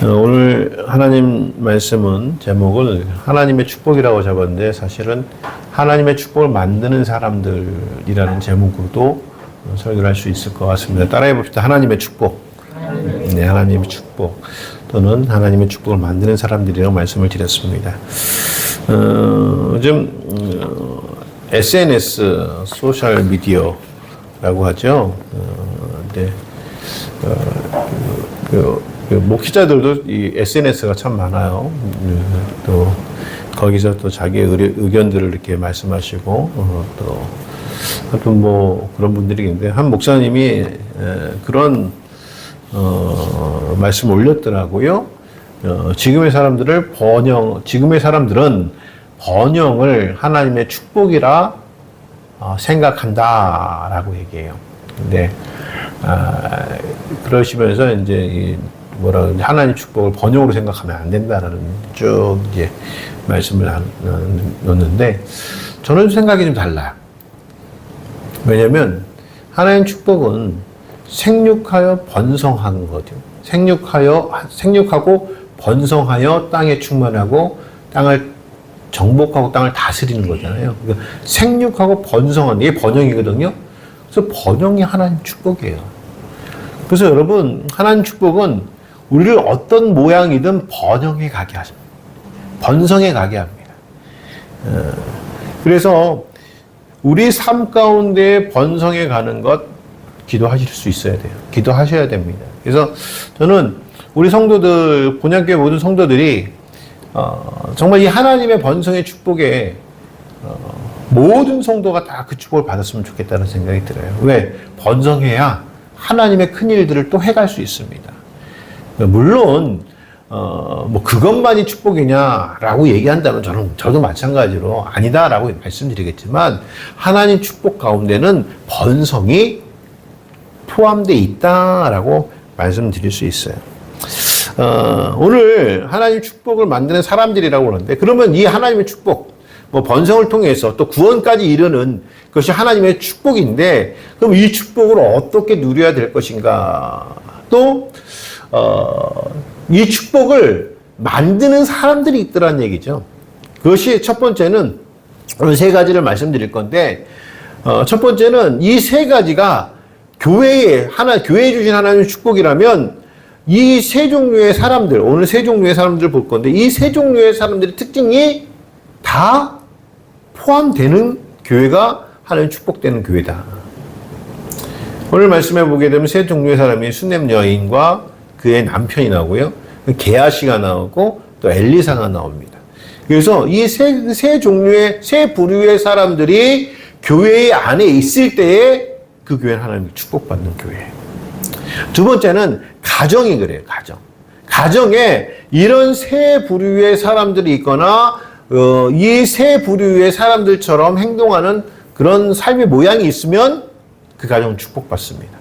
오늘 하나님 말씀은 제목을 하나님의 축복이라고 잡았는데 사실은 하나님의 축복을 만드는 사람들이라는 제목으로도 설교를 할 수 있을 것 같습니다. 따라해 봅시다. 하나님의 축복. 네, 하나님의 축복 또는 하나님의 축복을 만드는 사람들이라고 말씀을 드렸습니다. 요즘 SNS, 소셜 미디어라고 하죠. 목회자들도 이 SNS가 참 많아요. 또 거기서 또 자기의 의견들을 이렇게 말씀하시고 또 하여튼 뭐 그런 분들이 있는데 한 목사님이 그런 말씀을 올렸더라고요. 지금의 사람들은 번영을 하나님의 축복이라 생각한다라고 얘기해요. 근데 그러시면서 이제 하나님 축복을 번영으로 생각하면 안 된다라는 쭉 이제 말씀을 놓는데 저는 생각이 좀 달라요. 왜냐면 하나님 축복은 생육하여 번성하는 거죠. 생육하고 번성하여 땅에 충만하고 땅을 정복하고 땅을 다스리는 거잖아요. 그러니까 생육하고 번성하는 게 번영이거든요. 그래서 번영이 하나님 축복이에요. 그래서 여러분 하나님 축복은 우리를 어떤 모양이든 번영해 가게 하십니다. 번성해 가게 합니다. 그래서 우리 삶 가운데 번성해 가는 것 기도하실 수 있어야 돼요. 기도하셔야 됩니다. 그래서 저는 우리 성도들, 본향교회 모든 성도들이 정말 이 하나님의 번성의 축복에 모든 성도가 다 그 축복을 받았으면 좋겠다는 생각이 들어요. 왜? 번성해야 하나님의 큰 일들을 또 해갈 수 있습니다. 물론 뭐 그것만이 축복이냐라고 얘기한다면 저도 마찬가지로 아니다라고 말씀드리겠지만 하나님 축복 가운데는 번성이 포함되어 있다라고 말씀드릴 수 있어요. 오늘 하나님 축복을 만드는 사람들이라고 그러는데 그러면 이 하나님의 축복 뭐 번성을 통해서 또 구원까지 이르는 것이 하나님의 축복인데 그럼 이 축복을 어떻게 누려야 될 것인가? 또 이 축복을 만드는 사람들이 있더란 얘기죠. 그것이 첫 번째는 오늘 세 가지를 말씀드릴 건데 첫 번째는 이 세 가지가 교회에 주신 하나님의 축복이라면 이 세 종류의 사람들, 오늘 세 종류의 사람들을 볼 건데 이 세 종류의 사람들의 특징이 다 포함되는 교회가 하나님 축복되는 교회다. 오늘 말씀해 보게 되면 세 종류의 사람이 수넴 여인과 그의 남편이 나오고요. 게하시가 나오고 또 엘리사가 나옵니다. 그래서 이 세 종류의 세 부류의 사람들이 교회 안에 있을 때에 그 교회는 하나님의 축복받는 교회. 두 번째는 가정이 그래요. 가정에 이런 세 부류의 사람들이 있거나 이 세 부류의 사람들처럼 행동하는 그런 삶의 모양이 있으면 그 가정은 축복받습니다.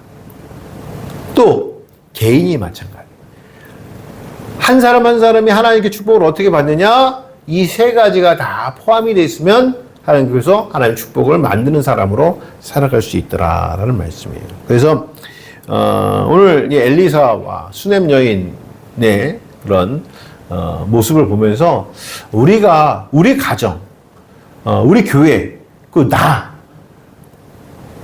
또 개인이 마찬가지. 한 사람 한 사람이 하나님께 축복을 어떻게 받느냐? 이 세 가지가 다 포함이 되어 있으면 하나님께서 하나님 축복을 만드는 사람으로 살아갈 수 있더라라는 말씀이에요. 그래서 오늘 이 엘리사와 수넴 여인의 그런 모습을 보면서 우리 가정, 우리 교회,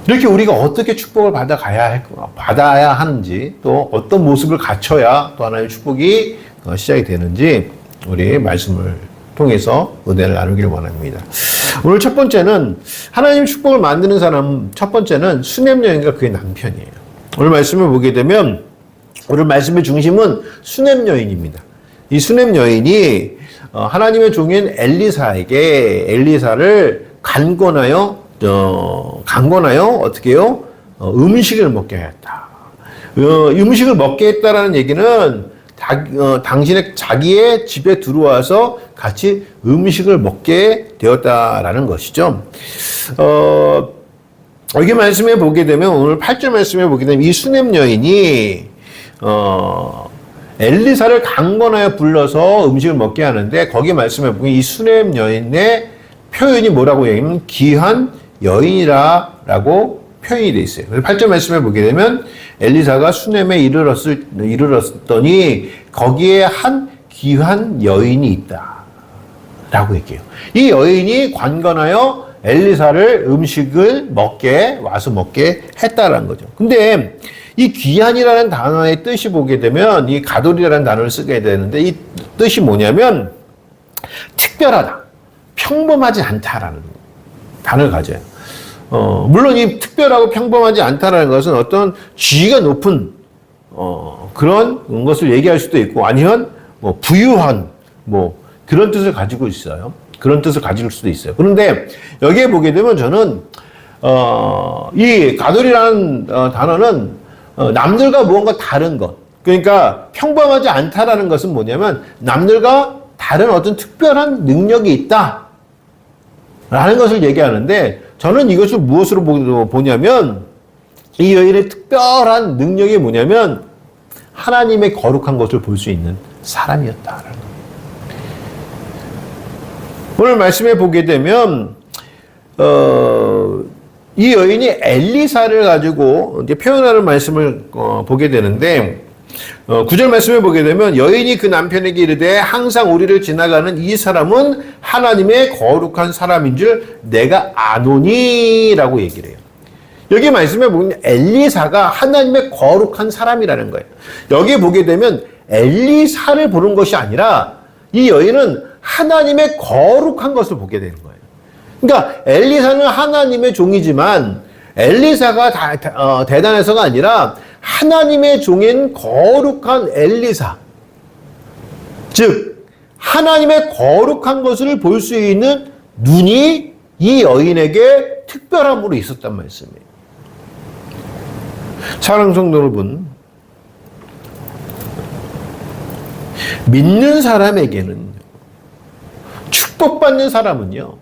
이렇게 우리가 어떻게 축복을 받아야 하는지 또 어떤 모습을 갖춰야 또 하나님의 축복이 시작이 되는지 우리 말씀을 통해서 은혜를 나누기를 원합니다. 오늘 첫 번째는 하나님 축복을 만드는 사람 첫 번째는 수넴 여인과 그의 남편이에요. 오늘 말씀을 보게 되면 오늘 말씀의 중심은 수넴 여인입니다. 이 수넴 여인이 하나님의 종인 엘리사를 간권하여 어떻게 해요? 음식을 먹게 했다. 음식을 먹게 했다라는 얘기는 자기의 집에 들어와서 같이 음식을 먹게 되었다라는 것이죠. 여기 말씀해 보게 되면 오늘 8절 말씀해 보게 되면 이 수넴 여인이 엘리사를 강권하여 불러서 음식을 먹게 하는데 거기 말씀해 보면 이 수넴 여인의 표현이 뭐라고 얘기하면 귀한 여인이라고 표현이 돼 있어요. 그래서 8절 말씀에 보게 되면 엘리사가 수넴에 이르렀더니 거기에 한 귀한 여인이 있다 라고 얘기해요. 이 여인이 관건하여 엘리사를 음식을 와서 먹게 했다라는 거죠. 근데 이 귀한이라는 단어의 뜻이 보게 되면 이 가돌이라는 단어를 쓰게 되는데 이 뜻이 뭐냐면 특별하다, 평범하지 않다라는 단어를 가져요. 물론 이 특별하고 평범하지 않다라는 것은 어떤 지위가 높은 그런 것을 얘기할 수도 있고 아니면 뭐 부유한 뭐 그런 뜻을 가지고 있어요. 그런 뜻을 가질 수도 있어요. 그런데 여기에 보게 되면 저는 이 가돌이라는 단어는 남들과 무언가 다른 것. 그러니까 평범하지 않다라는 것은 뭐냐면 남들과 다른 어떤 특별한 능력이 있다. 라는 것을 얘기하는데 저는 이것을 무엇으로 보냐면 이 여인의 특별한 능력이 뭐냐면 하나님의 거룩한 것을 볼 수 있는 사람이었다라는 거예요. 오늘 말씀에 보게 되면 이 여인이 엘리사를 가지고 이제 표현하는 말씀을 보게 되는데 9절 말씀에 보게 되면 여인이 그 남편에게 이르되 항상 우리를 지나가는 이 사람은 하나님의 거룩한 사람인 줄 내가 아노니 라고 얘기를 해요. 여기 말씀에 보면 엘리사가 하나님의 거룩한 사람이라는 거예요. 여기 보게 되면 엘리사를 보는 것이 아니라 이 여인은 하나님의 거룩한 것을 보게 되는 거예요. 그러니까 엘리사는 하나님의 종이지만 엘리사가 대단해서가 아니라 하나님의 종인 거룩한 엘리사, 즉 하나님의 거룩한 것을 볼 수 있는 눈이 이 여인에게 특별함으로 있었단 말씀이에요. 사랑하는 성도 여러분, 믿는 사람에게는, 축복받는 사람은요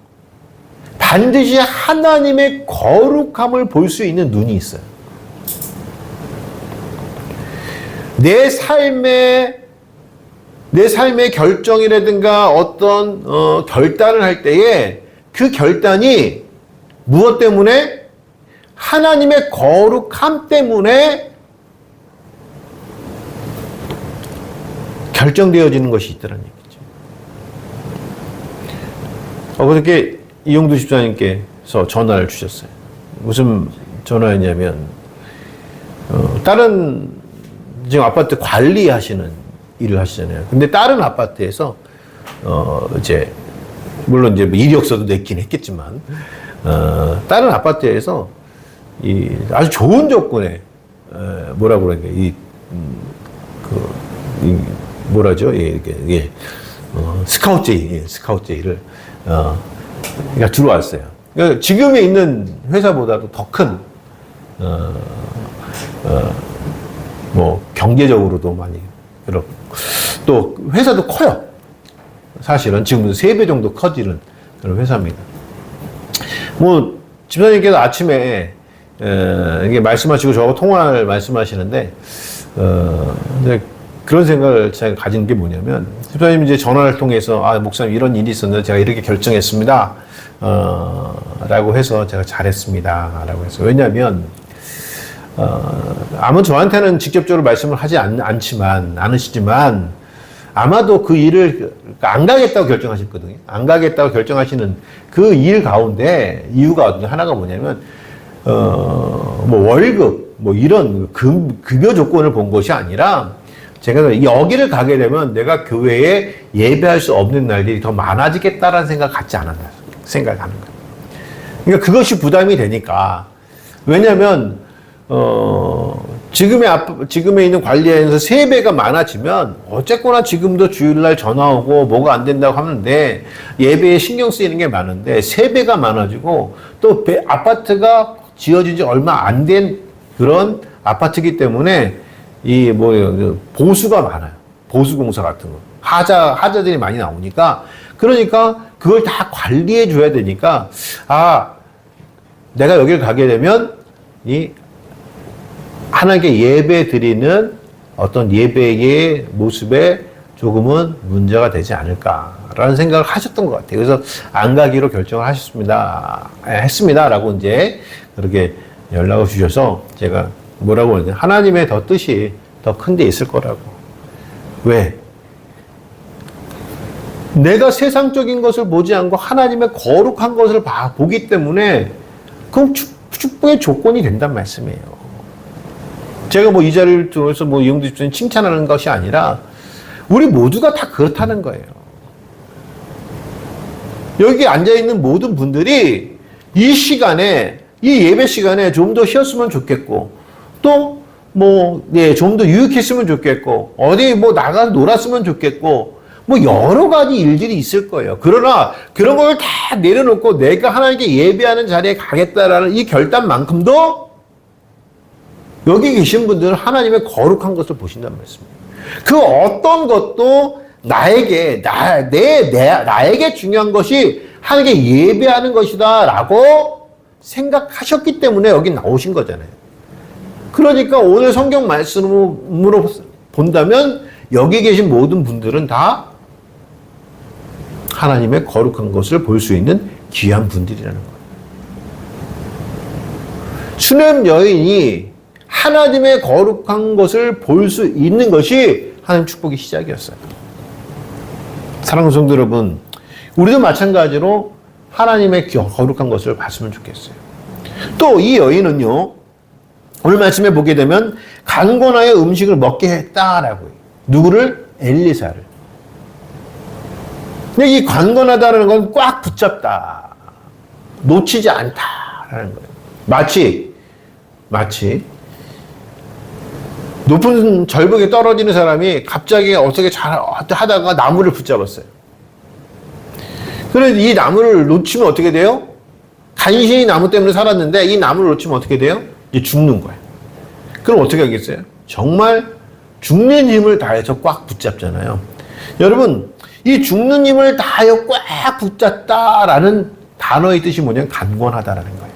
반드시 하나님의 거룩함을 볼 수 있는 눈이 있어요. 내 삶의 결정이라든가 어떤 결단을 할 때에 그 결단이 무엇 때문에? 하나님의 거룩함 때문에 결정되어지는 것이 있다는 얘기죠. 어저께 이용두 집사님께서 전화를 주셨어요. 무슨 전화였냐면 다른 지금 아파트 관리하시는 일을 하시잖아요. 근데 다른 아파트에서 이제 물론 이제 이력서도 냈긴 했겠지만 다른 아파트에서 이 아주 좋은 조건에 뭐라고 그러냐 뭐라죠? 이게 스카우트제이를 그러니까 들어왔어요. 그러니까 지금에 있는 회사보다도 더 큰 뭐 경제적으로도 많이 그렇고 또 회사도 커요. 사실은 지금 3배 정도 커지는 그런 회사입니다. 뭐 집사님께서 아침에 이게 말씀하시고 저하고 통화를 말씀하시는데 이제 그런 생각을 제가 가진 게 뭐냐면 집사님 이제 전화를 통해서 목사님 이런 일이 있었는데 제가 이렇게 결정했습니다. 라고 해서 제가 잘했습니다. 라고 해서 왜냐하면 아마 저한테는 직접적으로 말씀을 하지 않으시지만 아마도 그 일을 안 가겠다고 결정하셨거든요. 안 가겠다고 결정하시는 그 일 가운데 이유가 하나가 뭐냐면 뭐 월급 뭐 이런 급여 조건을 본 것이 아니라 제가 여기를 가게 되면 내가 교회에 예배할 수 없는 날들이 더 많아지겠다라는 생각 갖지 않았나 생각하는 거예요. 그러니까 그것이 부담이 되니까 왜냐하면 지금에 있는 관리에서 3배가 많아지면 어쨌거나 지금도 주일날 전화 오고 뭐가 안 된다고 하는데 예배에 신경 쓰이는 게 많은데 3배가 많아지고 또 아파트가 지어진 지 얼마 안 된 그런 아파트이기 때문에 이 보수가 많아요. 보수공사 같은 거. 하자들이 많이 나오니까 그러니까 그걸 다 관리해 줘야 되니까 내가 여기를 가게 되면 이 하나님께 예배 드리는 어떤 예배의 모습에 조금은 문제가 되지 않을까라는 생각을 하셨던 것 같아요. 그래서 안 가기로 결정을 했습니다라고 이제 그렇게 연락을 주셔서 제가 뭐라고 하냐, 하나님의 더 뜻이 더 큰 데 있을 거라고. 왜? 내가 세상적인 것을 보지 않고 하나님의 거룩한 것을 보기 때문에 그럼 축복의 조건이 된단 말씀이에요. 제가 뭐 이 자리를 통해서 뭐 이용도 집사님 칭찬하는 것이 아니라 우리 모두가 다 그렇다는 거예요. 여기 앉아있는 모든 분들이 이 시간에, 이 예배 시간에 좀 더 쉬었으면 좋겠고, 또 뭐, 네, 좀 더 유익했으면 좋겠고, 어디 뭐 나가서 놀았으면 좋겠고, 뭐 여러 가지 일들이 있을 거예요. 그러나 그런 걸 다 내려놓고 내가 하나님께 예배하는 자리에 가겠다라는 이 결단만큼도 여기 계신 분들은 하나님의 거룩한 것을 보신단 말씀입니다. 그 어떤 것도 나에게 중요한 것이 하나님께 예배하는 것이다 라고 생각하셨기 때문에 여기 나오신 거잖아요. 그러니까 오늘 성경 말씀으로 본다면 여기 계신 모든 분들은 다 하나님의 거룩한 것을 볼 수 있는 귀한 분들이라는 거예요. 수냄 여인이 하나님의 거룩한 것을 볼 수 있는 것이 하나님 축복의 시작이었어요. 사랑하는 성도 여러분, 우리도 마찬가지로 하나님의 거룩한 것을 봤으면 좋겠어요. 또 이 여인은요, 오늘 말씀에 보게 되면 강권하여 음식을 먹게 했다라고 해요. 누구를? 엘리사를. 근데 이 강권하다라는 건 꽉 붙잡다, 놓치지 않다라는 거예요. 마치 높은 절벽에 떨어지는 사람이 갑자기 어떻게 잘 하다가 나무를 붙잡았어요. 그래서 이 나무를 놓치면 어떻게 돼요? 간신히 나무 때문에 살았는데 이 나무를 놓치면 어떻게 돼요? 이제 죽는 거예요. 그럼 어떻게 하겠어요? 정말 죽는 힘을 다해서 꽉 붙잡잖아요. 여러분, 이 죽는 힘을 다하여 꽉 붙잡다라는 단어의 뜻이 뭐냐면 간권하다라는 거예요.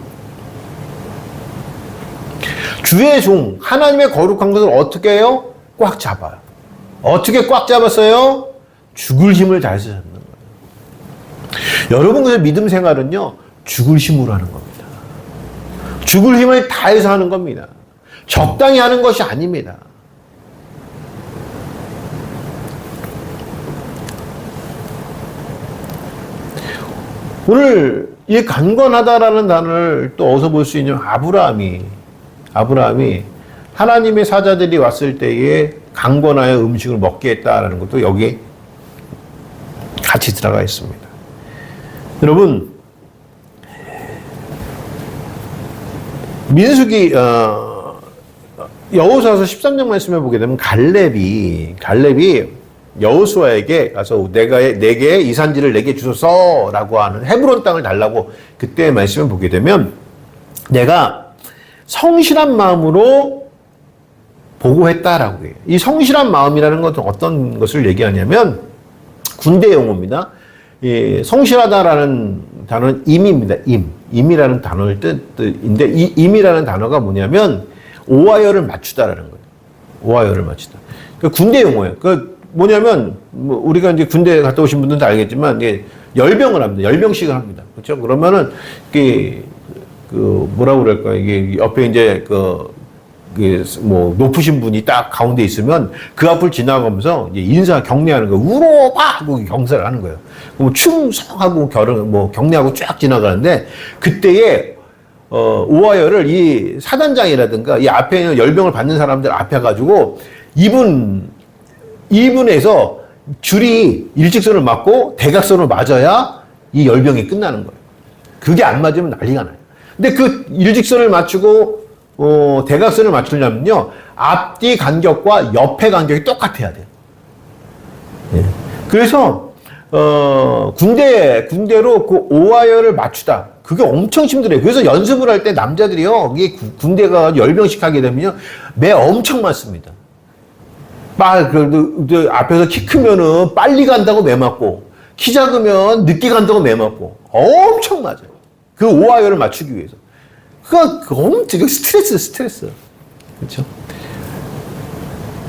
주의 종, 하나님의 거룩한 것을 어떻게 해요? 꽉 잡아요. 어떻게 꽉 잡았어요? 죽을 힘을 다해서 잡는 거예요. 여러분, 그래서 믿음 생활은요, 죽을 힘으로 하는 겁니다. 죽을 힘을 다해서 하는 겁니다. 적당히 하는 것이 아닙니다. 오늘 이 간권하다라는 단어를 또 어디서 볼 수 있냐면 아브라함이 하나님의 사자들이 왔을 때에 강권하여 음식을 먹게 했다라는 것도 여기에 같이 들어가 있습니다. 여러분, 민수기 여호수아서 13장 말씀에 보게 되면 갈렙이 여호수아에게 가서 내게 이 산지를 내게 주소서라고 하는 헤브론 땅을 달라고 그때 말씀을 보게 되면 내가 성실한 마음으로 보고했다라고 해요. 이 성실한 마음이라는 것은 어떤 것을 얘기하냐면 군대 용어입니다. 이 성실하다라는 단어는 임입니다. 임이라는 단어의 뜻인데 이 임이라는 단어가 뭐냐면 오하열을 맞추다라는 거예요. 오하열을 맞추다. 그 군대 용어예요. 그 뭐냐면 우리가 이제 군대 갔다 오신 분들도 알겠지만 이게 열병을 합니다. 열병식을 합니다. 그렇죠? 그러면은 이게 뭐라고 그럴까, 이게 옆에 이제 뭐 높으신 분이 딱 가운데 있으면 그 앞을 지나가면서 이제 인사 경례하는 거예요. 우로바 하고 경사를 하는 거예요. 그럼 충성하고 경례하고 쫙 지나가는데 그때에 오하열을 이 사단장이라든가 이 앞에 있는 열병을 받는 사람들 앞에 가지고 이분에서 줄이 일직선을 맞고 대각선을 맞아야 이 열병이 끝나는 거예요. 그게 안 맞으면 난리가 나요. 근데 그 일직선을 맞추고 대각선을 맞추려면요, 앞뒤 간격과 옆에 간격이 똑같아야 돼요. 예. 그래서 군대로 그 오하열을 맞추다. 그게 엄청 힘들어요. 그래서 연습을 할 때 남자들이요, 이게 군대가 열병씩 하게 되면요, 매 엄청 맞습니다. 앞에서 키 크면은 빨리 간다고 매 맞고, 키 작으면 늦게 간다고 매 맞고, 엄청 맞아요. 그 오하열을 맞추기 위해서. 그거 엄청 스트레스. 그렇죠?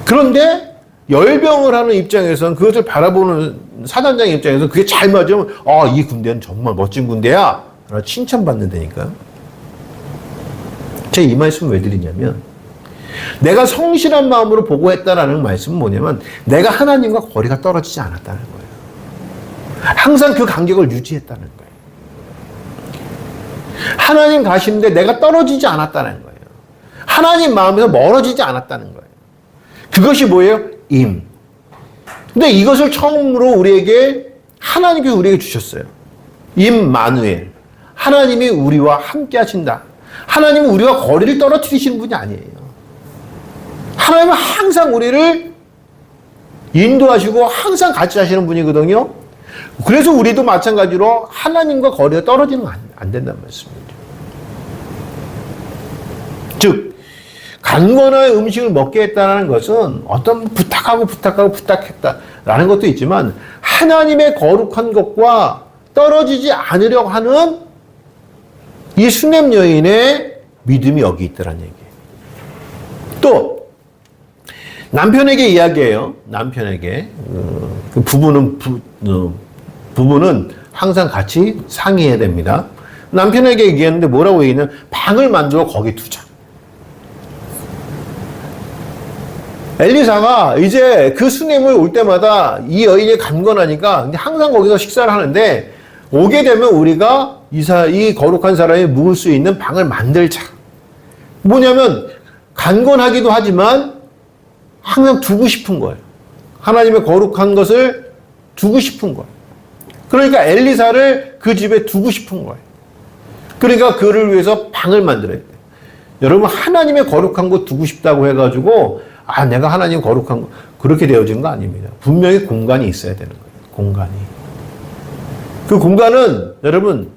그런데 열병을 하는 입장에서는 그것을 바라보는 사단장 입장에서는 그게 잘 맞으면 이 군대는 정말 멋진 군대야. 칭찬받는 데니까. 제가 이 말씀을 왜 드리냐면, 내가 성실한 마음으로 보고했다라는 말씀은 뭐냐면, 내가 하나님과 거리가 떨어지지 않았다는 거예요. 항상 그 간격을 유지했다는 거예요. 하나님 가시는데 내가 떨어지지 않았다는 거예요. 하나님 마음에서 멀어지지 않았다는 거예요. 그것이 뭐예요? 근데 이것을 처음으로 하나님께서 우리에게 주셨어요. 임마누엘. 하나님이 우리와 함께 하신다. 하나님은 우리와 거리를 떨어뜨리시는 분이 아니에요. 하나님은 항상 우리를 인도하시고 항상 같이 하시는 분이거든요. 그래서 우리도 마찬가지로 하나님과 거리가 떨어지는 건 안 된다는 말씀이죠. 즉, 간건하여 음식을 먹게 했다는 것은 어떤 부탁했다라는 것도 있지만, 하나님의 거룩한 것과 떨어지지 않으려고 하는 이 수냄 여인의 믿음이 여기 있더란 얘기예요. 또 남편에게 이야기해요. 남편에게 그 부부는 항상 같이 상의해야 됩니다. 남편에게 얘기했는데 뭐라고 얘기했냐면, 방을 만들어 거기 두자. 엘리사가 이제 그 수냄을 올 때마다 이 여인이 간건하니까 항상 거기서 식사를 하는데, 오게 되면 우리가 이 거룩한 사람이 묵을 수 있는 방을 만들자. 뭐냐면 간건하기도 하지만 항상 두고 싶은 거예요. 하나님의 거룩한 것을 두고 싶은 거예요. 그러니까 엘리사를 그 집에 두고 싶은 거예요. 그러니까 그를 위해서 방을 만들어야 돼요. 여러분, 하나님의 거룩한 거 두고 싶다고 해가지고 내가 하나님 거룩한 거 그렇게 되어진 거 아닙니다. 분명히 공간이 있어야 되는 거예요. 공간이. 그 공간은 여러분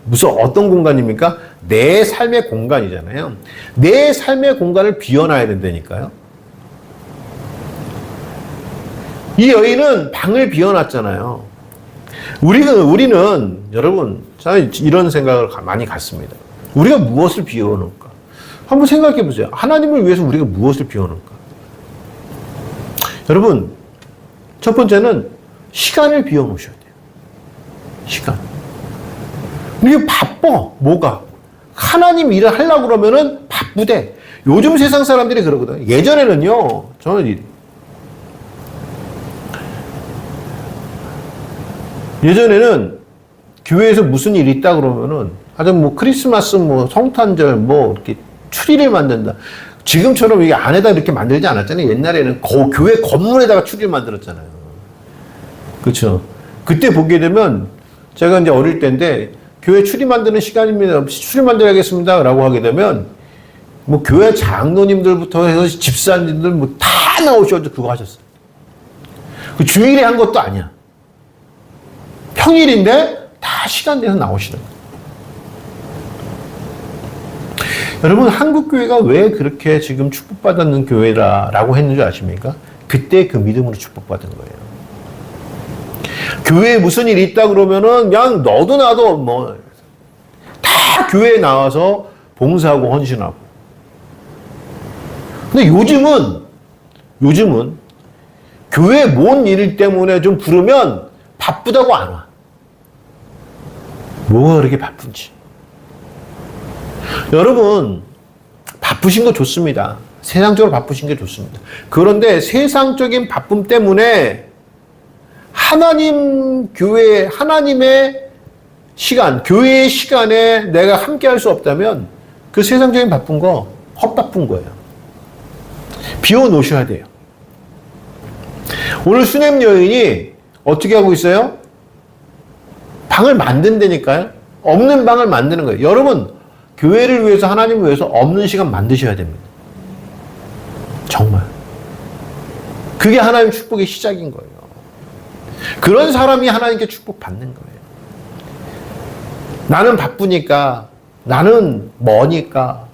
무슨 어떤 공간입니까? 내 삶의 공간이잖아요. 내 삶의 공간을 비워놔야 된다니까요. 이 여인은 방을 비워놨잖아요. 우리는 여러분, 저는 이런 생각을 많이 갖습니다. 우리가 무엇을 비워놓을까? 한번 생각해 보세요. 하나님을 위해서 우리가 무엇을 비워놓을까? 여러분, 첫 번째는 시간을 비워놓으셔야 돼요. 시간. 이게 바빠. 뭐가? 하나님 일을 하려고 그러면은 바쁘대. 요즘 세상 사람들이 그러거든요. 예전에는요, 예전에는 교회에서 무슨 일이 있다 그러면은, 크리스마스, 성탄절, 이렇게 추리를 만든다. 지금처럼 이게 안에다 이렇게 만들지 않았잖아요. 옛날에는 교회 건물에다가 추리를 만들었잖아요. 그렇죠. 그때 보게 되면, 제가 이제 어릴 때인데, 교회 추리 만드는 시간입니다. 추리 만들어야겠습니다. 라고 하게 되면, 교회 장로님들부터 해서 집사님들 다 나오셔서 그거 하셨어요. 그 주일에 한 것도 아니야. 평일인데 다 시간 내서 나오시는 거예요. 여러분, 한국교회가 왜 그렇게 지금 축복받는 교회라고 했는지 아십니까? 그때 그 믿음으로 축복받은 거예요. 교회에 무슨 일이 있다 그러면은 그냥 너도 나도 다 교회에 나와서 봉사하고 헌신하고. 근데 요즘은 교회 뭔 일 때문에 좀 부르면 바쁘다고 안 와. 뭐가 그렇게 바쁜지. 여러분, 바쁘신 거 좋습니다. 세상적으로 바쁘신 게 좋습니다. 그런데 세상적인 바쁨 때문에 하나님의 시간, 교회의 시간에 내가 함께 할 수 없다면 그 세상적인 바쁜 거 헛바쁜 거예요. 비워놓으셔야 돼요. 오늘 수냄 여인이 어떻게 하고 있어요? 방을 만든다니까요. 없는 방을 만드는 거예요. 여러분, 교회를 위해서, 하나님을 위해서 없는 시간 만드셔야 됩니다. 정말. 그게 하나님 축복의 시작인 거예요. 그런 사람이 하나님께 축복받는 거예요. 나는 바쁘니까, 나는 머니까.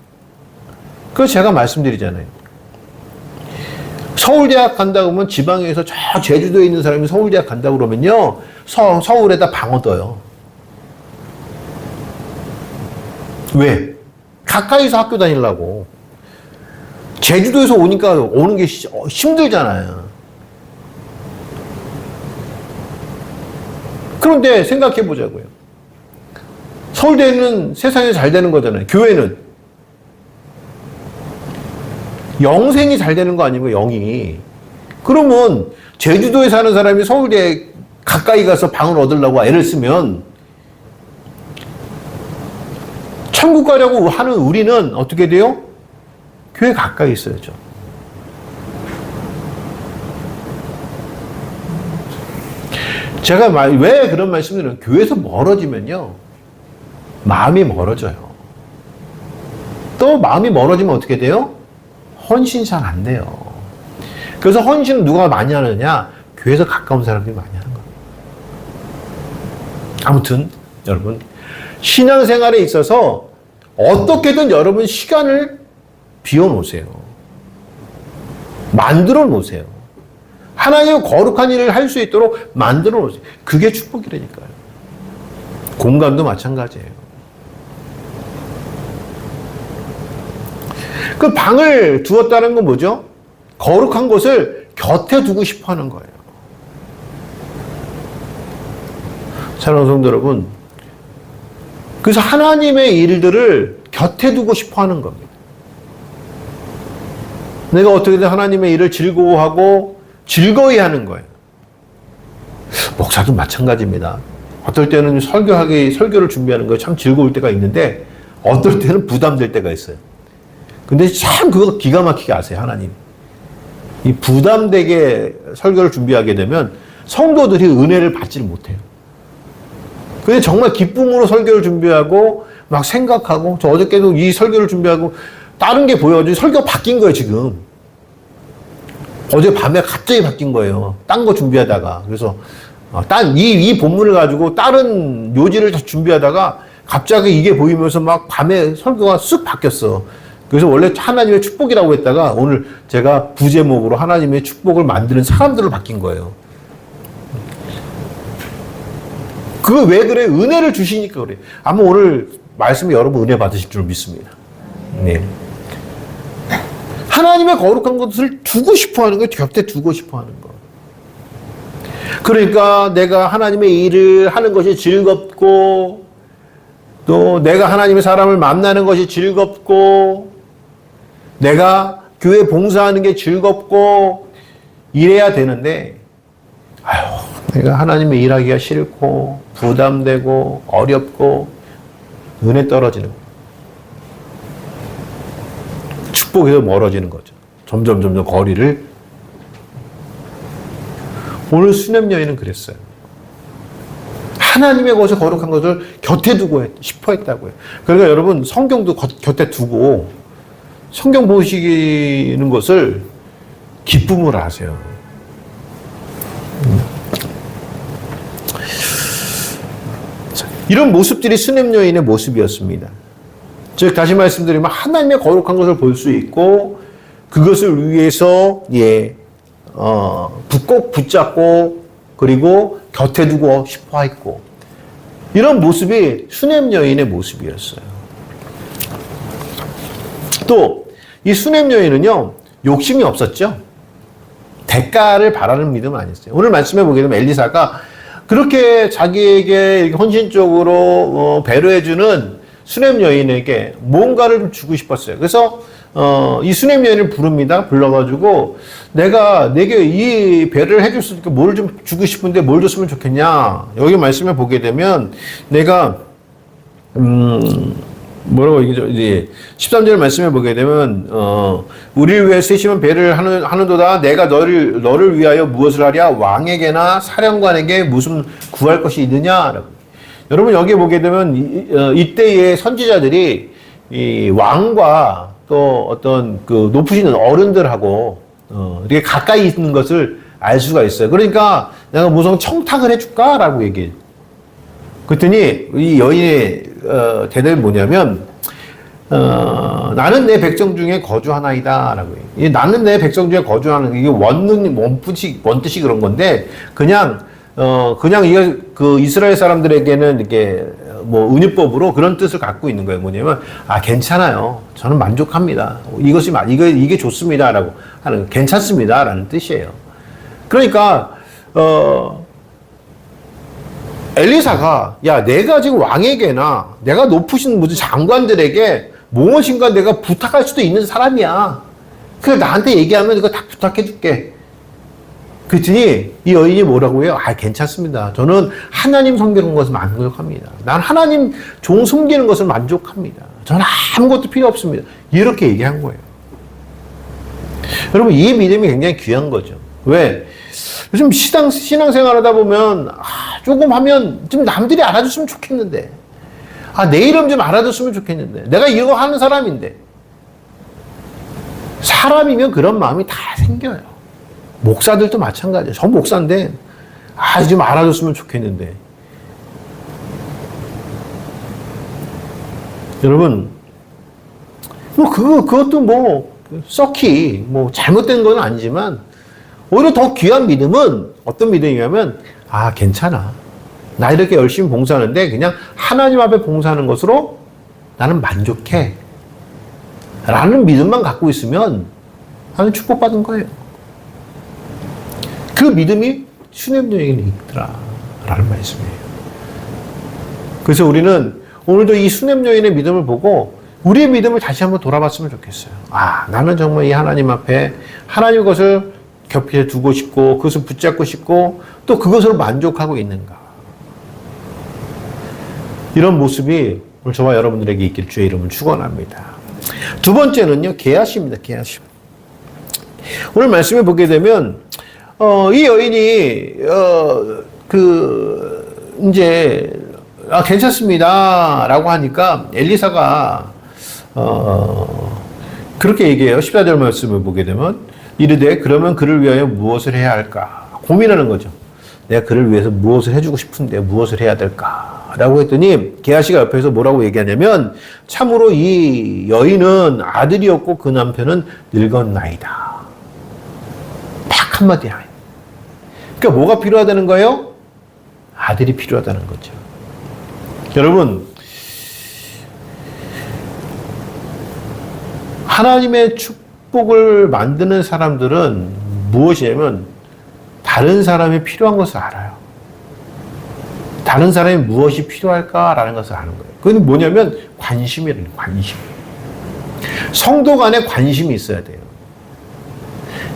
그거 제가 말씀드리잖아요. 서울대학 간다고 하면 지방에서 저 제주도에 있는 사람이 서울대학 간다고 그러면요. 서울에다 방 얻어요. 왜? 가까이서 학교 다니려고. 제주도에서 오니까 오는 게 힘들잖아요. 그런데 생각해 보자고요. 서울대는 세상에 잘 되는 거잖아요. 교회는 영생이 잘 되는 거 아니고 영이. 그러면 제주도에 사는 사람이 서울대 가까이 가서 방을 얻으려고 애를 쓰면 천국 가려고 하는 우리는 어떻게 돼요? 교회 가까이 있어야죠. 제가 왜 그런 말씀드리냐면 교회에서 멀어지면요. 마음이 멀어져요. 또 마음이 멀어지면 어떻게 돼요? 헌신 잘 안 돼요. 그래서 헌신은 누가 많이 하느냐? 교회에서 가까운 사람들이 많이 하는 거예요. 아무튼 여러분 신앙생활에 있어서 어떻게든 여러분 시간을 비워놓으세요. 만들어 놓으세요. 하나님의 거룩한 일을 할 수 있도록 만들어 놓으세요. 그게 축복이라니까요. 공간도 마찬가지예요. 그 방을 두었다는 건 뭐죠? 거룩한 곳을 곁에 두고 싶어 하는 거예요. 사랑하는 성도 여러분, 그래서 하나님의 일들을 곁에 두고 싶어 하는 겁니다. 내가 어떻게든 하나님의 일을 즐거워하고 즐거이 하는 거예요. 목사도 마찬가지입니다. 어떨 때는 설교를 준비하는 거 참 즐거울 때가 있는데 어떨 때는 부담될 때가 있어요. 근데 참 그거 기가 막히게 아세요, 하나님. 이 부담되게 설교를 준비하게 되면 성도들이 은혜를 받지를 못해요. 근데 정말 기쁨으로 설교를 준비하고 막 생각하고, 저 어저께도 이 설교를 준비하고 다른 게 보여가지고 설교가 바뀐 거예요, 지금. 어제 밤에 갑자기 바뀐 거예요. 딴 거 준비하다가. 그래서 이 본문을 가지고 다른 요지를 준비하다가 갑자기 이게 보이면서 막 밤에 설교가 쓱 바뀌었어. 그래서 원래 하나님의 축복이라고 했다가 오늘 제가 부제목으로 하나님의 축복을 만드는 사람들로 바뀐 거예요. 그거 왜 그래? 은혜를 주시니까 그래. 아마 오늘 말씀에 여러분 은혜 받으실 줄 믿습니다. 네. 하나님의 거룩한 것을 두고 싶어 하는 거예요. 곁에 두고 싶어 하는 거. 그러니까 내가 하나님의 일을 하는 것이 즐겁고, 또 내가 하나님의 사람을 만나는 것이 즐겁고, 내가 교회 봉사하는 게 즐겁고 이래야 되는데, 내가 하나님의 일하기가 싫고 부담되고 어렵고 은혜 떨어지는 거예요. 축복에서 멀어지는 거죠. 점점 거리를. 오늘 수냄 여인은 그랬어요. 하나님의 것을 거룩한 것을 곁에 두고 싶어 했다고요. 그러니까 여러분 성경도 곁에 두고 성경 보시는 것을 기쁨으로 하세요. 이런 모습들이 수냄 여인의 모습이었습니다. 즉 다시 말씀드리면 하나님의 거룩한 것을 볼 수 있고 그것을 위해서 꼭 붙잡고 그리고 곁에 두고 싶어 했고 이런 모습이 수냄 여인의 모습이었어요. 또 이 수냄 여인은요 욕심이 없었죠. 대가를 바라는 믿음은 아니었어요. 오늘 말씀해 보게 되면 엘리사가 그렇게 자기에게 헌신적으로 배려해주는 수냄 여인에게 뭔가를 좀 주고 싶었어요. 그래서 이 수냄 여인을 부릅니다. 불러가지고 내게 이 배려를 해줄 수 있게 뭘 좀 주고 싶은데 뭘 줬으면 좋겠냐. 여기 말씀해 보게 되면 내가 뭐라고 이제 13절 말씀해 보게 되면 우리를 위해 쓰시면 배를 하는도다. 내가 너를 위하여 무엇을 하랴? 왕에게나 사령관에게 무슨 구할 것이 있느냐? 여러분 여기 보게 되면 이때의 선지자들이 이 왕과 또 어떤 그 높으신 어른들하고 이렇게 가까이 있는 것을 알 수가 있어요. 그러니까 내가 무슨 청탁을 해줄까라고 얘기해요. 그랬더니 이 여인의 대답이 뭐냐면 나는 내 백성 중에 거주하나이다라고 해요. 나는 내 백성 중에 거주하는 이게 원뜻이 그런 건데 그냥 이게 그 이스라엘 사람들에게는 이렇게 뭐 은유법으로 그런 뜻을 갖고 있는 거예요. 뭐냐면 괜찮아요. 저는 만족합니다. 이게 좋습니다라고 하는 괜찮습니다라는 뜻이에요. 그러니까 엘리사가 내가 지금 왕에게나 내가 높으신 무슨 장관들에게 무엇인가 내가 부탁할 수도 있는 사람이야. 그래, 나한테 얘기하면 이거 다 부탁해줄게. 그랬더니 이 여인이 뭐라고 해요? 아, 괜찮습니다. 저는 하나님 섬기는 것을 만족합니다. 난 하나님 종 섬기는 것을 만족합니다. 저는 아무것도 필요 없습니다. 이렇게 얘기한 거예요. 여러분, 이 믿음이 굉장히 귀한 거죠. 왜? 요즘 신앙생활 하다 보면, 조금 하면 좀 남들이 알아줬으면 좋겠는데, 내 이름 좀 알아줬으면 좋겠는데, 내가 이거 하는 사람인데. 사람이면 그런 마음이 다 생겨요. 목사들도 마찬가지예요. 저 목사인데, 좀 알아줬으면 좋겠는데. 여러분, 그것도 썩히, 잘못된 건 아니지만, 오히려 더 귀한 믿음은 어떤 믿음이냐면, 괜찮아. 나 이렇게 열심히 봉사하는데, 그냥 하나님 앞에 봉사하는 것으로 나는 만족해. 라는 믿음만 갖고 있으면, 나는 축복받은 거예요. 그 믿음이 수냄여인에 있더라. 라는 말씀이에요. 그래서 우리는 오늘도 이 수냄여인의 믿음을 보고 우리의 믿음을 다시 한번 돌아봤으면 좋겠어요. 나는 정말 이 하나님 앞에 하나님 것을 곁에 두고 싶고 그것을 붙잡고 싶고 또 그것으로 만족하고 있는가. 이런 모습이 오늘 저와 여러분들에게 있길 주의 이름으로 축원합니다. 두 번째는요, 게하시입니다. 게하시. 오늘 말씀에 보게 되면 이 여인이 이제 괜찮습니다 라고 하니까 엘리사가 그렇게 얘기해요. 14절 말씀을 보게 되면 이르되 그러면 그를 위하여 무엇을 해야 할까 고민하는 거죠. 내가 그를 위해서 무엇을 해주고 싶은데 무엇을 해야 될까 라고 했더니 게하시가 옆에서 뭐라고 얘기하냐면 참으로 이 여인은 아들이 없고 그 남편은 늙었나이다. 딱 한마디 하요. 그러니까 뭐가 필요하다는 거예요? 아들이 필요하다는 거죠. 여러분, 하나님의 축복을 만드는 사람들은 무엇이냐면 다른 사람이 필요한 것을 알아요. 다른 사람이 무엇이 필요할까라는 것을 아는 거예요. 그건 뭐냐면 관심이라는 관심. 성도 간에 관심이 있어야 돼요.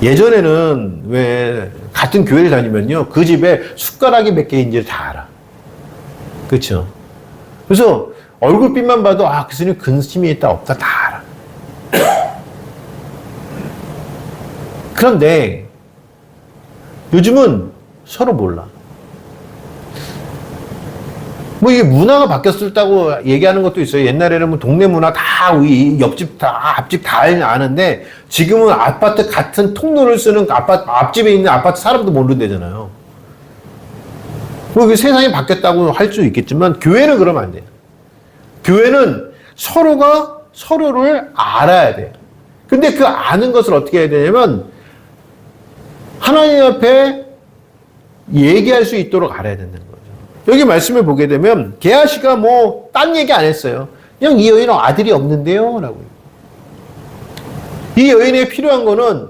예전에는 왜 같은 교회를 다니면요, 그 집에 숟가락이 몇 개인지를 다 알아. 그렇죠? 그래서 얼굴빛만 봐도 그 스님 근심이 있다 없다 다 알아. 그런데 요즘은 서로 몰라. 이게 문화가 바뀌었다고 얘기하는 것도 있어요. 옛날에는 동네 문화 다, 옆집 다, 앞집 다 아는데, 지금은 아파트 같은 통로를 쓰는 앞집에 있는 아파트 사람도 모른대잖아요. 세상이 바뀌었다고 할 수 있겠지만, 교회는 그러면 안 돼요. 교회는 서로가 서로를 알아야 돼요. 근데 그 아는 것을 어떻게 해야 되냐면, 하나님 앞에 얘기할 수 있도록 알아야 된다는 거죠. 여기 말씀을 보게 되면 게하시가 딴 얘기 안 했어요. 그냥 이 여인은 아들이 없는데요 라고. 이 여인에 필요한 거는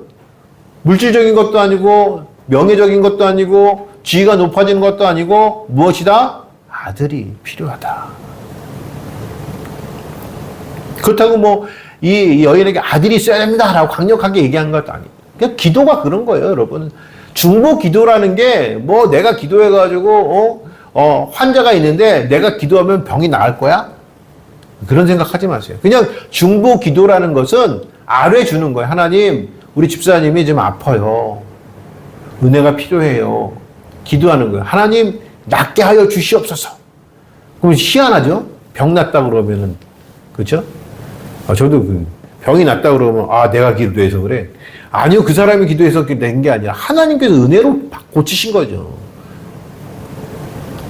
물질적인 것도 아니고 명예적인 것도 아니고 지위가 높아지는 것도 아니고 무엇이다? 아들이 필요하다. 그렇다고 이 여인에게 아들이 있어야 됩니다 라고 강력하게 얘기한 것도 아니에요. 그냥 기도가 그런 거예요, 여러분. 중보 기도라는 게 내가 기도해가지고 환자가 있는데 내가 기도하면 병이 나을 거야? 그런 생각하지 마세요. 그냥 중보 기도라는 것은 아뢰주는 거예요. 하나님, 우리 집사님이 좀 아파요. 은혜가 필요해요. 기도하는 거예요. 하나님, 낫게 하여 주시옵소서. 그럼 희한하죠? 병 났다 그러면은, 그렇죠? 저도 병이 났다 그러면 내가 기도해서 그래. 아니요, 그 사람이 기도해서 된 게 아니라 하나님께서 은혜로 고치신 거죠.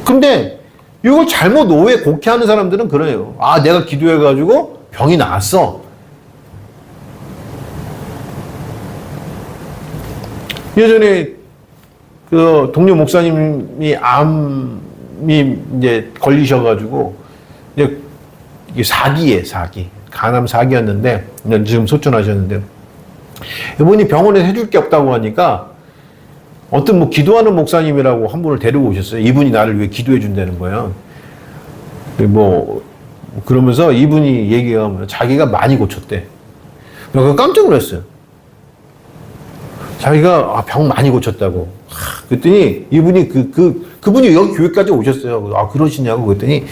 근데 이걸 잘못 오해 곡해하는 사람들은 그래요. 내가 기도해가지고 병이 나았어. 예전에 그 동료 목사님이 암이 이제 걸리셔가지고 이게 사기. 간암 사기였는데 지금 소천하셨는데 이분이 병원에서 해줄 게 없다고 하니까 어떤 기도하는 목사님이라고 한 분을 데리고 오셨어요. 이분이 나를 위해 기도해 준다는 거예요. 그러면서 이분이 얘기하면 자기가 많이 고쳤대. 내가 깜짝 놀랐어요. 자기가 병 많이 고쳤다고. 그랬더니 이분이 그분이 여기 교회까지 오셨어요. 그러시냐고 그랬더니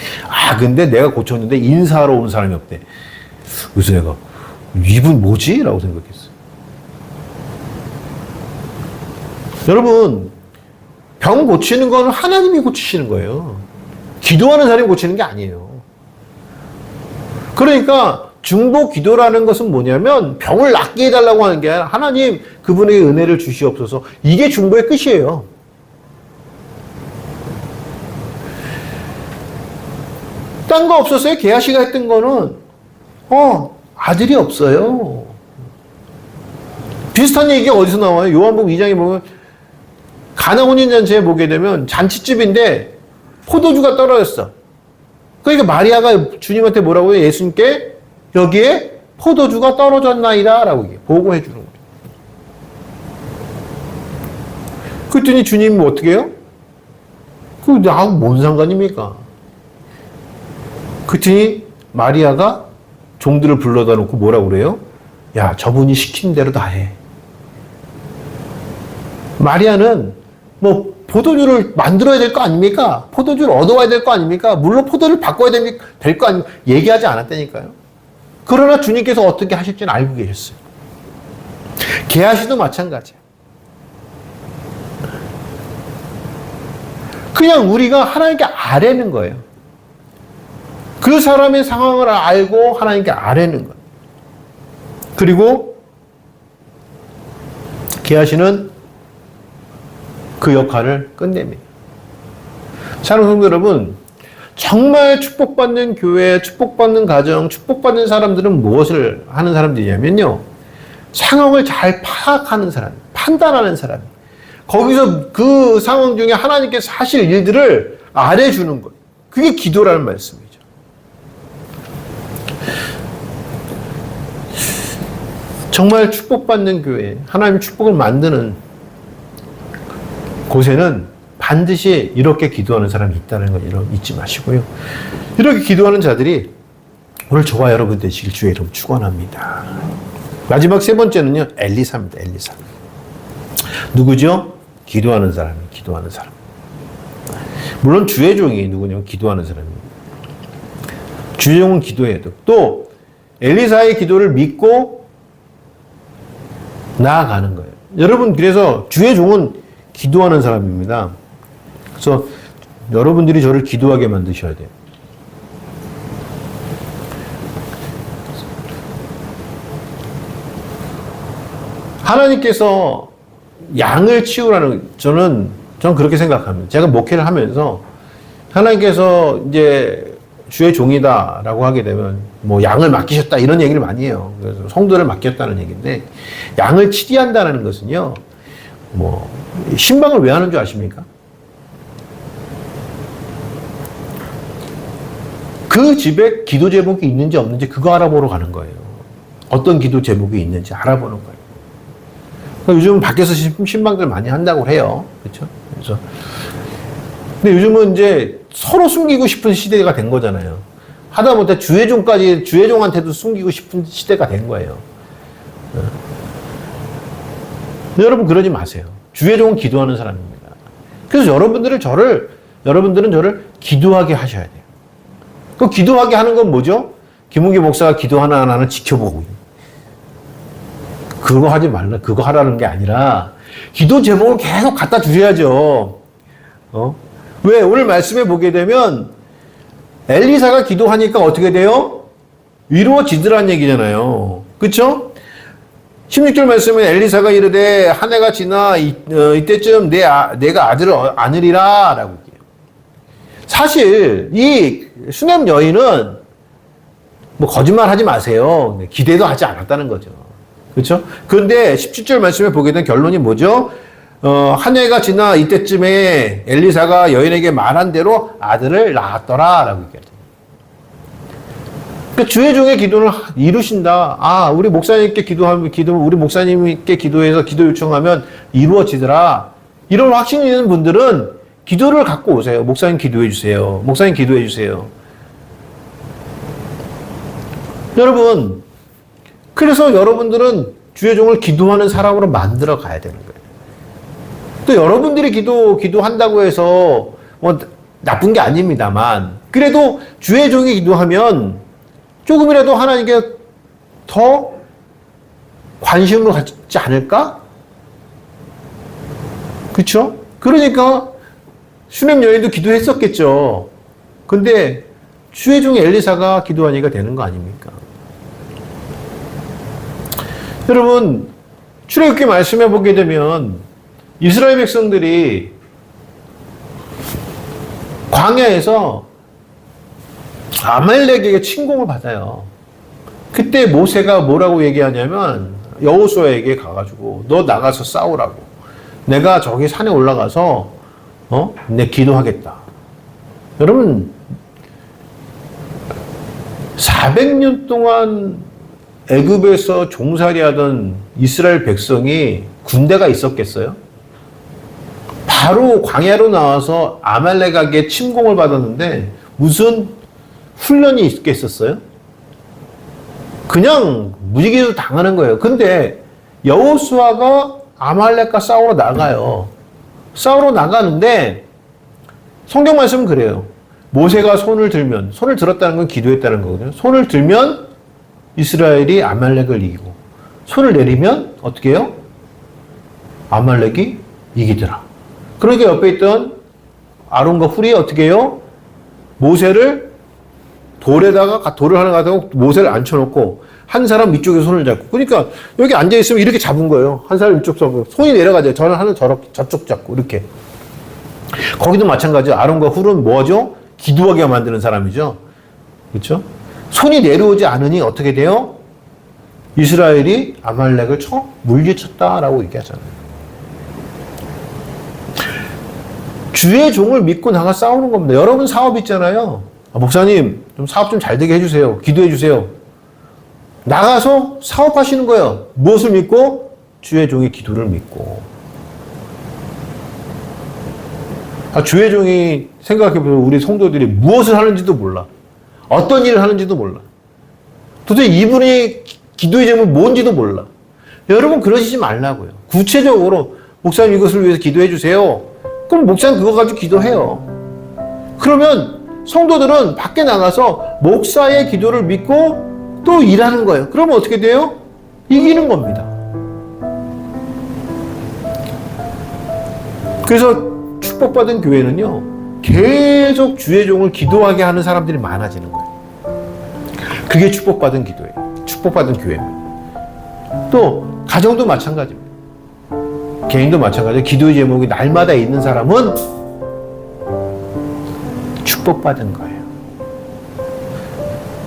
근데 내가 고쳤는데 인사하러 온 사람이 없대. 그래서 내가 이분 뭐지? 라고 생각했어요. 여러분, 병 고치는 거는 하나님이 고치시는 거예요. 기도하는 사람이 고치는 게 아니에요. 그러니까 중보 기도라는 것은 뭐냐면 병을 낫게 해달라고 하는 게 아니라 하나님 그분에게 은혜를 주시옵소서. 이게 중보의 끝이에요. 딴 거 없었어요? 게하시가 했던 거는 아들이 없어요. 비슷한 얘기가 어디서 나와요? 요한복음 2장에 보면 가나 혼인잔치에 보게 되면 잔치집인데 포도주가 떨어졌어. 그러니까 마리아가 주님한테 뭐라고 해요? 예수님께 여기에 포도주가 떨어졌나이다 라고 보고해 주는 거예요. 그랬더니 주님이 어떻게 해요? 나하고 뭔 상관입니까? 그랬더니 마리아가 종들을 불러다 놓고 뭐라고 그래요? 야, 저분이 시킨 대로 다 해. 마리아는 포도주를 만들어야 될 거 아닙니까? 포도주를 얻어와야 될 거 아닙니까? 물론 포도를 바꿔야 될 거 아닙니까? 얘기하지 않았다니까요. 그러나 주님께서 어떻게 하실지는 알고 계셨어요. 게하시도 마찬가지예요. 그냥 우리가 하나님께 아뢰는 거예요. 그 사람의 상황을 알고 하나님께 아뢰는 거예요. 그리고 게하시는 그 역할을 끝냅니다. 사랑하는 성도 여러분, 정말 축복받는 교회, 축복받는 가정, 축복받는 사람들은 무엇을 하는 사람들이냐면요. 상황을 잘 파악하는 사람, 판단하는 사람. 거기서 그 상황 중에 하나님께서 하실 일들을 아뢰주는 거예요. 그게 기도라는 말씀이죠. 정말 축복받는 교회, 하나님 축복을 만드는 곳에는 반드시 이렇게 기도하는 사람이 있다는 걸 잊지 마시고요. 이렇게 기도하는 자들이 오늘 저와 여러분 되시길 주의 이름 축원합니다. 마지막 세 번째는요, 엘리사입니다. 엘리사. 누구죠? 기도하는 사람이에요. 기도하는 사람. 물론 주의 종이 누구냐면 기도하는 사람입니다. 주의 종은 기도해도 또 엘리사의 기도를 믿고 나아가는 거예요. 여러분, 그래서 주의 종은 기도하는 사람입니다. 그래서 여러분들이 저를 기도하게 만드셔야 돼요. 하나님께서 양을 치우라는, 저는 그렇게 생각합니다. 제가 목회를 하면서 하나님께서 이제 주의 종이다라고 하게 되면 양을 맡기셨다 이런 얘기를 많이 해요. 그래서 성도를 맡겼다는 얘기인데, 양을 치리한다는 것은요, 신방을 왜 하는 줄 아십니까? 그 집에 기도 제목이 있는지 없는지 그거 알아보러 가는 거예요. 어떤 기도 제목이 있는지 알아보는 거예요. 요즘 밖에서 신방들 많이 한다고 해요. 그렇죠? 그래서 근데 요즘은 이제 서로 숨기고 싶은 시대가 된 거잖아요. 하다못해 주의 종한테도 숨기고 싶은 시대가 된 거예요. 여러분 그러지 마세요. 주의 종은 기도하는 사람입니다. 그래서 여러분들은 저를 기도하게 하셔야 돼요. 그 기도하게 하는 건 뭐죠? 김은기 목사가 기도 하나하나는 지켜보고. 그거 하지 말라. 그거 하라는 게 아니라 기도 제목을 계속 갖다 주셔야죠. 왜? 오늘 말씀해 보게 되면 엘리사가 기도하니까 어떻게 돼요? 이루어지더란 얘기잖아요. 그렇죠? 16절 말씀에 엘리사가 이르되 한 해가 지나 이때쯤 내가 아들을 안으리라 라고 얘기해요. 사실 이 수냄 여인은 거짓말 하지 마세요. 기대도 하지 않았다는 거죠. 그렇죠? 그런데 17절 말씀에 보게 된 결론이 뭐죠? 한 해가 지나 이때쯤에 엘리사가 여인에게 말한 대로 아들을 낳았더라 라고 얘기하죠. 그러니까 주의 종의 기도를 이루신다. 우리 목사님께 우리 목사님께 기도해서 기도 요청하면 이루어지더라. 이런 확신이 있는 분들은 기도를 갖고 오세요. 목사님 기도해 주세요. 목사님 기도해 주세요. 여러분, 그래서 여러분들은 주의 종을 기도하는 사람으로 만들어 가야 되는 거예요. 또 여러분들이 기도한다고 해서 뭐 나쁜 게 아닙니다만, 그래도 주의 종이 기도하면 조금이라도 하나님께 더 관심을 갖지 않을까? 그렇죠? 그러니까 슈넴 여인도 기도했었겠죠. 근데 주의 종 엘리사가 기도하니까 되는 거 아닙니까? 여러분, 출애굽기 말씀해 보게 되면 이스라엘 백성들이 광야에서 아말렉에게 침공을 받아요. 그때 모세가 뭐라고 얘기하냐면 여호수아에게 가가지고 너 나가서 싸우라고. 내가 저기 산에 올라가서 내 기도하겠다. 여러분 400년 동안 애굽에서 종살이하던 이스라엘 백성이 군대가 있었겠어요? 바로 광야로 나와서 아말렉에게 침공을 받았는데 무슨 훈련이 있겠었어요? 그냥 무지개로 당하는 거예요. 근데 여호수아가 아말렉과 싸우러 나가요. 싸우러 나가는데 성경 말씀은 그래요. 모세가 손을 들었다는 건 기도했다는 거거든요. 손을 들면 이스라엘이 아말렉을 이기고, 손을 내리면 어떻게 해요? 아말렉이 이기더라. 그러니까 옆에 있던 아론과 훌이 어떻게 해요? 모세를 돌을 하나 가지고 모세를 앉혀놓고 한 사람 위쪽에 손을 잡고, 그러니까 여기 앉아있으면 이렇게 잡은 거예요. 한 사람 이쪽 잡고 손이 내려가죠. 저는 하는 저쪽 잡고 이렇게. 거기도 마찬가지로 아론과 훌은 뭐죠? 기도하게 만드는 사람이죠. 그렇죠? 손이 내려오지 않으니 어떻게 돼요? 이스라엘이 아말렉을 물리쳤다라고 얘기하잖아요. 주의 종을 믿고 나가 싸우는 겁니다. 여러분 사업 있잖아요. 목사님, 좀 사업 좀 잘 되게 해주세요. 기도해 주세요. 나가서 사업하시는 거예요. 무엇을 믿고? 주의 종의 기도를 믿고. 주의 종이 생각해보면 우리 성도들이 무엇을 하는지도 몰라. 어떤 일을 하는지도 몰라. 도대체 이분이 기도의 제목이 뭔지도 몰라. 여러분 그러시지 말라고요. 구체적으로 목사님 이것을 위해서 기도해 주세요. 그럼 목사님 그거 가지고 기도해요. 그러면 성도들은 밖에 나가서 목사의 기도를 믿고 또 일하는 거예요. 그러면 어떻게 돼요? 이기는 겁니다. 그래서 축복받은 교회는요, 계속 주의 종을 기도하게 하는 사람들이 많아지는 거예요. 그게 축복받은 기도예요. 축복받은 교회입니다. 또 가정도 마찬가지입니다. 개인도 마찬가지예요. 기도의 제목이 날마다 있는 사람은 축복받은 거예요.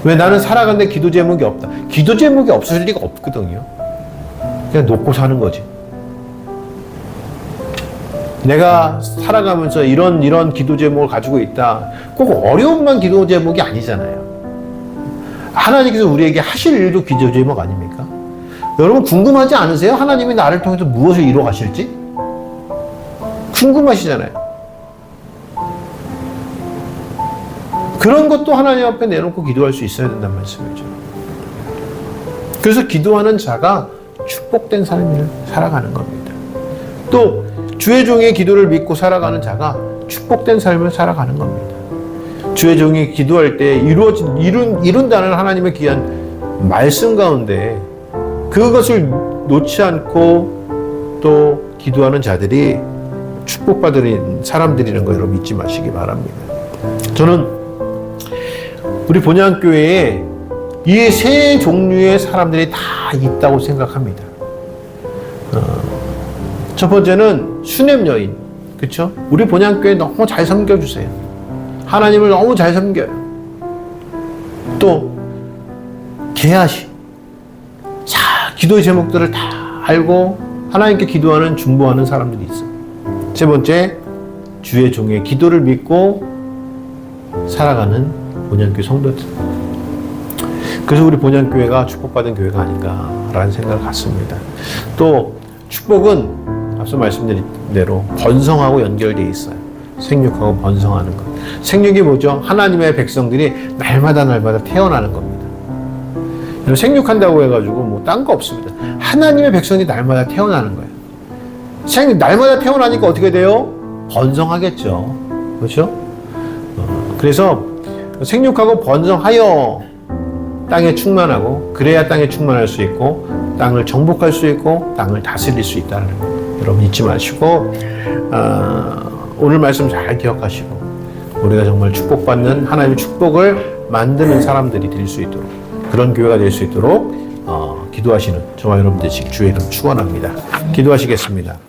왜? 나는 살아가는데 기도 제목이 없다. 기도 제목이 없을 리가 없거든요. 그냥 놓고 사는 거지. 내가 살아가면서 이런 기도 제목을 가지고 있다. 꼭 어려움만 기도 제목이 아니잖아요. 하나님께서 우리에게 하실 일도 기도 제목 아닙니까? 여러분 궁금하지 않으세요? 하나님이 나를 통해서 무엇을 이루어 가실지? 궁금하시잖아요. 그런 것도 하나님 앞에 내놓고 기도할 수 있어야 된다는 말씀이죠. 그래서 기도하는 자가 축복된 삶을 살아가는 겁니다. 또 주의 종의 기도를 믿고 살아가는 자가 축복된 삶을 살아가는 겁니다. 주의 종이 기도할 때 이룬다는 하나님의 귀한 말씀 가운데 그것을 놓지 않고 또 기도하는 자들이 축복받은 사람들이라는 거 여러분 잊지 마시기 바랍니다. 저는 우리 본향교회에 이 세 종류의 사람들이 다 있다고 생각합니다. 첫 번째는 슈넴 여인, 그렇죠? 우리 본향교회 너무 잘 섬겨주세요. 하나님을 너무 잘 섬겨요. 또 게하시, 기도의 제목들을 다 알고 하나님께 기도하는 중보하는 사람들이 있어요. 세 번째, 주의 종의 기도를 믿고 살아가는 본향교회 성도들. 그래서 우리 본향교회가 축복받은 교회가 아닌가라는 생각을 갖습니다. 또 축복은 앞서 말씀드린 대로 번성하고 연결되어 있어요. 생육하고 번성하는 것. 생육이 뭐죠? 하나님의 백성들이 날마다 태어나는 겁니다. 생육한다고 해가지고 뭐 딴 거 없습니다. 하나님의 백성이 날마다 태어나는 거예요. 날마다 태어나니까 어떻게 돼요? 번성하겠죠. 그렇죠? 그래서 생육하고 번성하여 땅에 충만하고 그래야 땅에 충만할 수 있고 땅을 정복할 수 있고 땅을 다스릴 수 있다는 거 여러분 잊지 마시고 오늘 말씀 잘 기억하시고 우리가 정말 축복받는 하나님의 축복을 만드는 사람들이 될 수 있도록 그런 교회가 될 수 있도록 기도하시는 저와 여러분들 주의 이름 축원합니다. 기도하시겠습니다.